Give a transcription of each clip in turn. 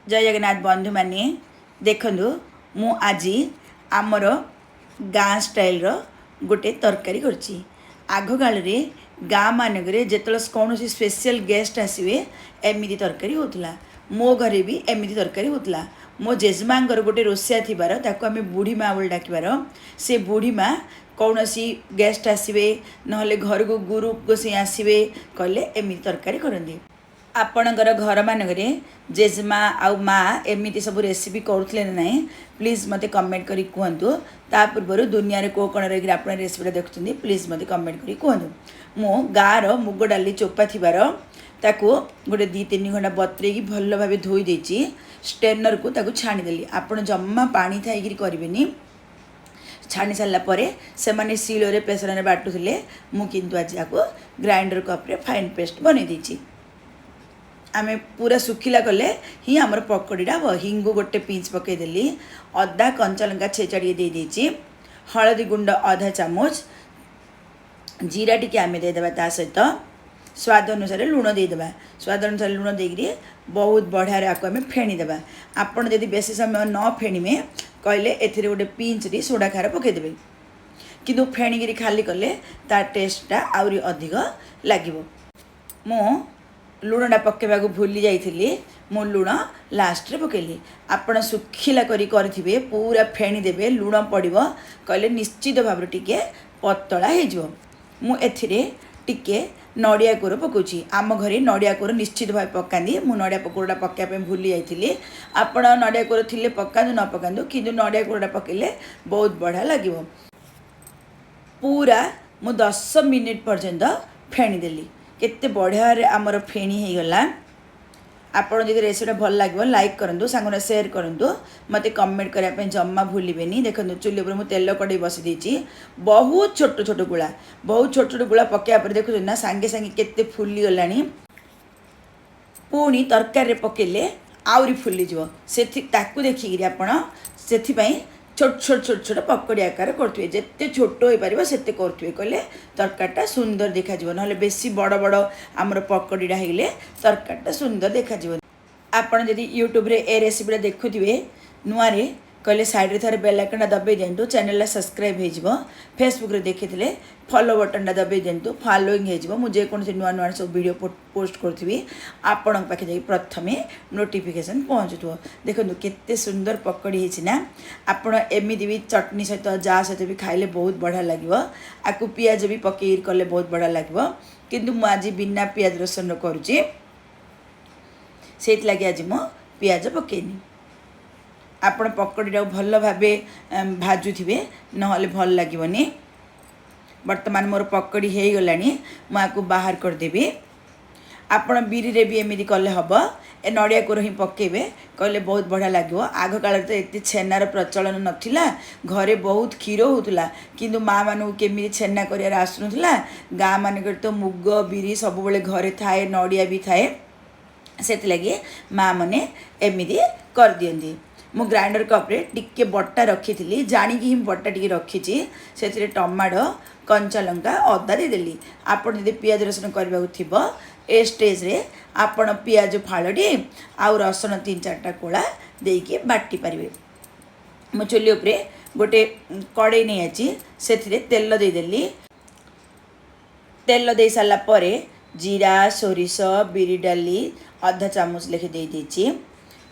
जय जगन्नाथ बंधु माने देखंदु मु आज आमर गाँ स्टाइल गोटे तरकारी करछि। आग काल रे गाँ मानक जेतल कौन स्पेशल गेस्ट आसवे एमती तरकारी होतला। मो घरे भी एमती तरकारी होतला। मो जेजमांगर गोटे रोसिया थिबार ताको आमे बुढ़ी माँ बोली डाकिबार से बुढ़ी माँ कौन गेस्ट आसवे नहले घर को गुरु गोसाई आसवे कहले एमती तरकारी करंदी। आपणकर घर मानक जेजेमा आउ माँ एमती सब रेसिपी करुले ना ना प्लीज मते कमेंट करी कहतु। ता पूर्व दुनिया रे को कण रही आप रेसिपीटा देखुं प्लीज मते कमेंट करी कहतु। मो गाँर मुग डाली चोपा थिबार ताको गोटे 2-3 घंटा बतरेकी भल भाव धोई देछि। स्टेनर को ताको छाणीदेली। आपण जम्मा पानी थाई करेनि। छाणी सारा पर से मैंने शिଳରେ प्रेसर बाटुले मु किंतु आज आपको ग्राइंडर कप्रे फाइन पेस्ट बन देछि। आमे पूरा सुखिला कले ही आमर पकड़ीटा हम हिंगु गोटे पिंच पकईदेली। अदा कंचा लंका छेचाड़ी दे देछि। हलदी गुंड आधा चामच जीरा टी आमे देदेबा। ता सहित स्वाद अनुसार लुण देदेबा। स्वाद अनुसार लुण देकरी बहुत बढ़िया आपको आम फेणीदेबा। आपड़ जदि बेसी समय न फेणीमे कहले एथिरे गोटे पिंचरी सोडा खार पकईदेबे। किंतु फेणिकी खाली कले तार टेस्टा आउरी अधिक लागिबो। मो लुणटा पकेबा भूली जाइथिली। मो लुण लास्ट रे पकेली। आपण सुखिला करिथिबे पूरा फेणी देबे। लुण पड़िबो कहले निश्चित भाव टिके पतला हो जिवो। मु एथिरे टिके नड़िया कोर पकाउछि। आम घरे नड़िया कोर निश्चित भाव पकांदी। मु नड़िया कोरटा पकाइबा भूली जाइथिली। आपण नड़िया कोर थिले पकांदु न पकांदु किंतु नड़िया कोरटा पकेले बहुत बढ़िया लागिबो। पूरा मु 10 मिनिट पर्यंत फेणी देली। केते बढ़िया आमर फेणी हो गला। आपड़ जब रेसिपी भल लगे लाइक करूँ, सांगने शेयर करूँ, मत कमेंट करने जम्मा भूलें। देखो चुली पर मुझे तेल कड़े बसी देती। बहुत छोट छोट गुला पकड़ा पर देखुन ना सांगे सांगे केते फुली गला। पुणी तरकारी पकेले आउरी फुलीज से देखिकी आपड़ से छोट छोट छोट छोट पकड़ी आकार करुवे। जिते छोट हो पार से करुवे कहले तरकारीटा सुंदर देखा ना बेसी बड़ बड़ आमर पकड़ीटा होगले तरकारीटा सुंदर देखा। आपड़ जदि यूट्यूब रे ए रेसिपीटा देखुवे नुआ कहले साइड थे बेल आइकन दबाई दिंतु। चैनल सब्सक्राइब हो। फेसबुक रे देखी फॉलो बटन दबाई दिंतु। फॉलोइंग हो। मुझे जेकोसी नुआ नुआ सब वीडियो पोस्ट करी आपण पाखे जाई प्रथमे नोटिफिकेशन पहुँचुव। देखो केते सुंदर पकड़ी होना। आपण एमती भी चटनी सहित जा सहित भी खाइले बहुत बढ़िया लगे। आपको पियाज भी पकई कले बहुत बढ़िया लगे। किंतु मु आज बिना पियाज रसुन करुँची से लगे आज मो पियाज पकईनी। आपण पकड़ीटा भल भाव भाजुवे ना भल लगे। बर्तमान मोर पकड़ी हो गला। मुझे बाहर करदेवी। आपण बिरी रे भी एमती कले हम। ए नड़िया कोर ही पकेबे कहले बहुत बढ़िया लगे। आग काल तो ये छेनार प्रचलन नाला। घरे बहुत क्षीर होता किंतु माँ मानू केमी छेना कर आसुना। गाँ मानक तो मुग बिरी सब बेले घरे थाए नड़िया भी थाए से लगे माँ मैंने एमती कर दियंती। मु ग्राइंडर कप्रे टिके बट्टा रखी थी जाणी कि बट्टा टी रखी से टमाटो कंचा लंका अदा देदेली। आपड़ जब पियाज रसुन करने थी ए स्टेज रे आपण पियाज फाड़े आउ रसुन 3-4टा कोला देकी बाटी पारे। मु चुली उपरे गोटे कड़े नहीं आची से तेल देदेली। तेल दे सारा पर जीरा सोरिष बिरी डाली आधा चामच लेखे दे देछि।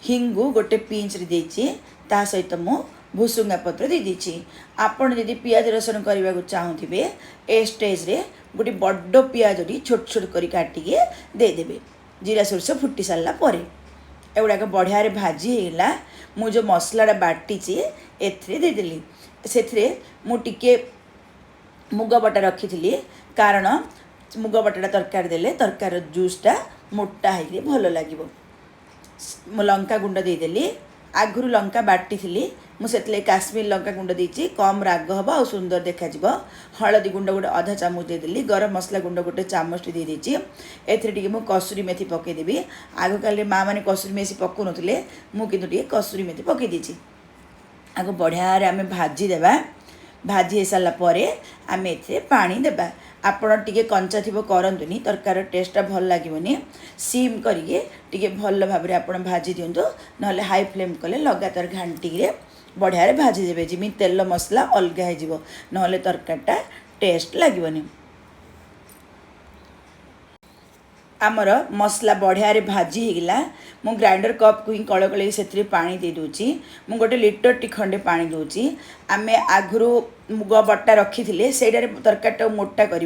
हिंगु गोटे पिंच रे देछि। ता सहित मु भुसुंगा पत्र दे देछि। आपण जदि पियाज रसुन करने को चाहूथिबे ए स्टेज रे गोटे बड़ पियाज छोट छोट करी काटिके देदेबे। जीरा सोरिष फुटी सारा पर एगुड़ाक बढ़िया भाजी होगा। मु जो मसलाटा बाटी एथरे देदेली। से मु टिके मुग बटा रखी थी कारण मुग बटाटा तरकारी देले तरकार जूसटा मोटा होगी भल लगे। मु लंका गुंड देदेली। आगुरी लंका बाटी थी मुझे काश्मीर लंका गुंड देती कम राग हम आ सुंदर देखा। हलदी गुंड गोटे आधा चामच देदेली। गरम मसला गुंड गोटे चामच दे देती। एथरे मु कसुरी मेथी पकईदेवी। आग काल माँ मैंने कसुरी मेथी पकाउ नथिले मु किंतु कसुरी मेथी पकई देछि। आगो बढ़िया आम भाजी देवा। भाजी हो सारा पर आम ए पानी देबा। आपण टिके कंचा थी करंतुनी तरकार टेस्टा भल लगे सीम करके भल भाव में आप भाजी दिंतु ना हाई फ्लेम कले लगातार घाटी बढ़िया भाजी देवे जमी तेल मसला अलग हो ना तरकारीटा टेस्ट लगे। आमर मसला बढ़िया भाजी होगा मु ग्राइंडर कप को ही कल कल से पानी दे दूची मु गोटे लीटर टी खंडे पानी दूची। आम आगु मुग बटा रखी थे से तरकारीटा मोटा कर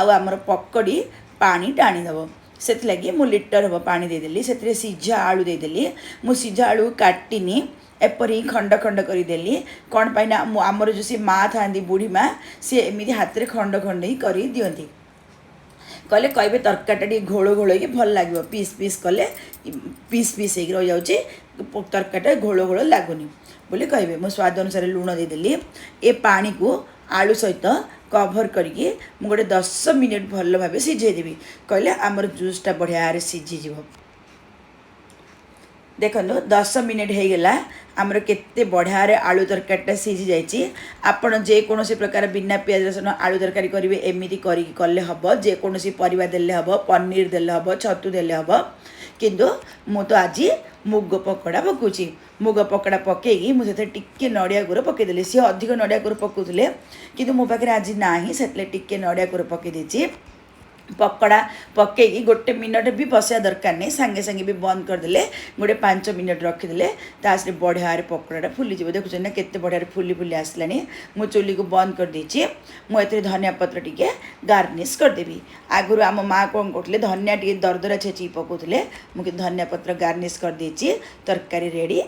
आमर पकड़ी पानी टाणीदेव से लगी मु लीटर हम पानी देदेली से सीझा आलू देदेली मु सीझा आलू काटिनी एपरी खंड खंड करदेली कौन पाई आमर जो सी माँ था बुढ़ी माँ सी एमती हाथ में खंड खंड ही कर दिखती कले कहे तरकारीटा घोल घोल भल लगे पीस पीस कले पीस पीस हो रही जाऊँगी तरकारीटा घोल घोल लगुनि बोली कहे मो स्वाद अनुसार लुण देदेली ए पानी को आलू सहित कभर करके मु गोटे 10 मिनिट भल भाव सिझेदेवी कहले आमर जूसटा बढ़िया सिझीज। देखो 10 मिनिट हो गला आमर केते बढ़िया आलू तरकारीटा सिझी जाइए। आपण जेकोसी प्रकार बिना पियाज रसुण आलू तरकारी करेंगे एमती कले हम जेकोसी परिवा देले हम पनीर देले हम छतु देले हम किंतु मु तो आज मुग पकड़ा पकाउची मुग पकड़ा पकईकी मुझे टिके नड़िया गुड़ पकईदेली सी अधिक नड़िया गुड़ पकाउले किंतु मो पाखे आज नाही से टिके नड़िया गुड़ पकई देछि। पकड़ा पकईकी गोटे मिनट भी बसया दरकार नहीं सांगे सांगे भी बंद करदे गोटे 5 मिनट रखिदे तासे बढ़िया पकड़ाटा फुली जाए। देखुच ना केते बढ़िया फुली फुली आसलानी मु चुली को बंद कर देछि मुझे धनिया पत्र टिके गार्निश करदेवी। आगुरी आम माँ कौन कहते धनिया टे दरदरा छेची पकाउले मुझे धनिया पत्र गार्निश कर देछि तरकारी रेडी।